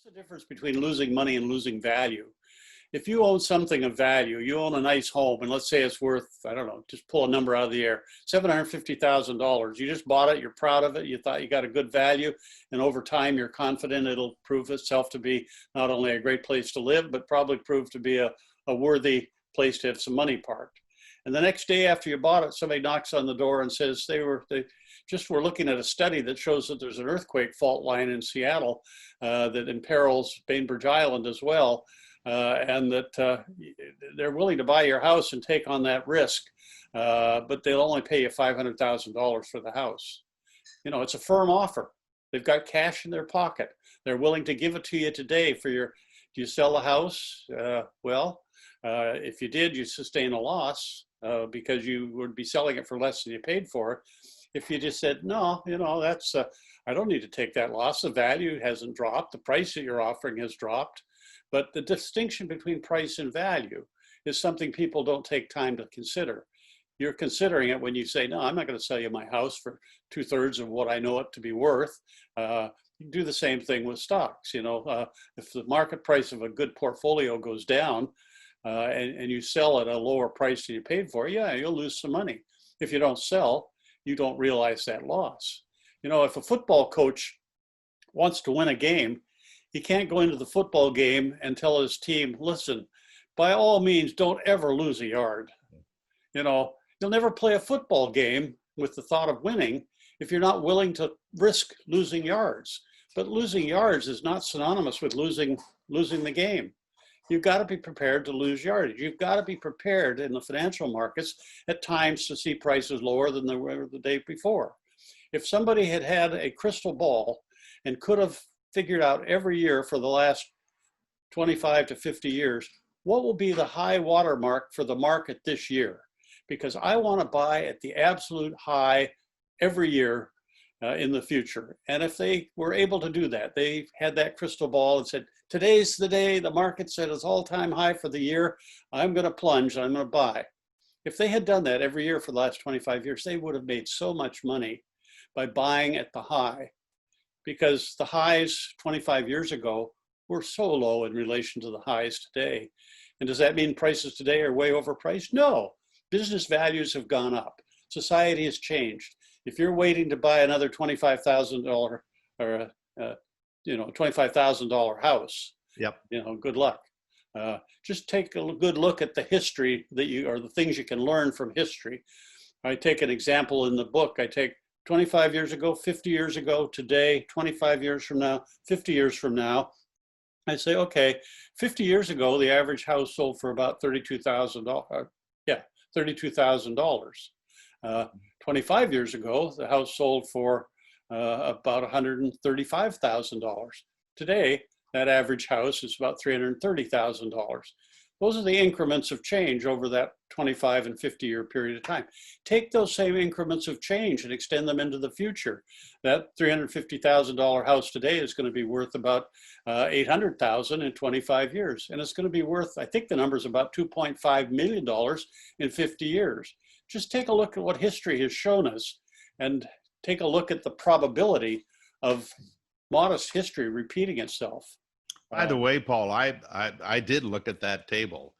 What's the difference between losing money and losing value? If you own something of value, you own a nice home, and let's say it's worth, I don't know, just pull a number out of the air, $750,000. You just bought it, you're proud of it, you thought you got a good value, and over time you're confident it'll prove itself to be not only a great place to live, but probably prove to be a worthy place to have some money parked. And the next day after you bought it, somebody knocks on the door and says they just were looking at a study that shows that there's an earthquake fault line in Seattle that imperils Bainbridge Island as well, and that they're willing to buy your house and take on that risk, but they'll only pay you $500,000 for the house. You know, it's a firm offer. They've got cash in their pocket. They're willing to give it to you today for your, do you sell the house? If you did, you sustain a loss because you would be selling it for less than you paid for it. If you just said, no, you know, that's, I don't need to take that loss. The value hasn't dropped. The price that you're offering has dropped. But the distinction between price and value is something people don't take time to consider. You're considering it when you say, no, I'm not going to sell you my house for 2/3 of what I know it to be worth. You do the same thing with stocks. You know, if the market price of a good portfolio goes down and you sell at a lower price than you paid for, yeah, you'll lose some money. If you don't sell, you don't realize that loss. You know, if a football coach wants to win a game, he can't go into the football game and tell his team, listen, by all means, don't ever lose a yard. You know, you'll never play a football game with the thought of winning if you're not willing to risk losing yards. But losing yards is not synonymous with losing the game. You've got to be prepared to lose yardage. You've got to be prepared in the financial markets at times to see prices lower than they were the day before. If somebody had had a crystal ball and could have figured out every year for the last 25 to 50 years, what will be the high watermark for the market this year? Because I want to buy at the absolute high every year in the future. And if they were able to do that, they had that crystal ball and said, today's the day the market said it's all-time high for the year, I'm going to plunge, I'm going to buy. If they had done that every year for the last 25 years, they would have made so much money by buying at the high, because the highs 25 years ago were so low in relation to the highs today. And does that mean prices today are way overpriced? No, business values have gone up. Society has changed. If you're waiting to buy another $25,000 or $25,000 house, yep, you know, good luck. Just take a good look at the history or the things you can learn from history. I take an example in the book. I take 25 years ago, 50 years ago, today, 25 years from now, 50 years from now. I say, okay, 50 years ago, the average house sold for about $32,000. $32,000. 25 years ago, the house sold for about $135,000. Today, that average house is about $330,000. Those are the increments of change over that 25 and 50-year period of time. Take those same increments of change and extend them into the future. That $350,000 house today is going to be worth about $800,000 in 25 years. And it's going to be worth, I think the number is about $2.5 million in 50 years. Just take a look at what history has shown us and take a look at the probability of modest history repeating itself. By the way, Paul, I did look at that table,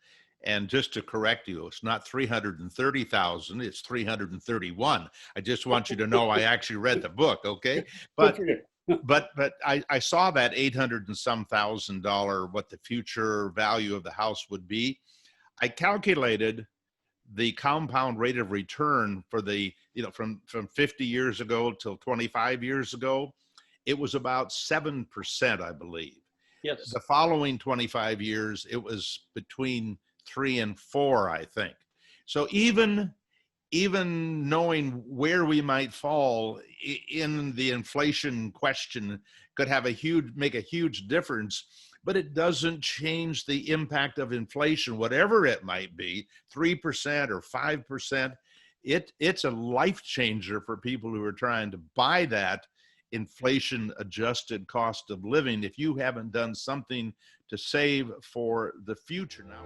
and just to correct you, it's not 330,000, it's 331. I just want you to know I actually read the book, okay? But I saw that 800 and some $1,000 what the future value of the house would be. I calculated the compound rate of return for the, from 50 years ago till 25 years ago, it was about 7%, I believe. Yes. The following 25 years, it was between 3 and 4, I think. So even knowing where we might fall in the inflation question could have make a huge difference, but it doesn't change the impact of inflation, whatever it might be, 3% or 5%. It's a life changer for people who are trying to buy that inflation adjusted cost of living if you haven't done something to save for the future now.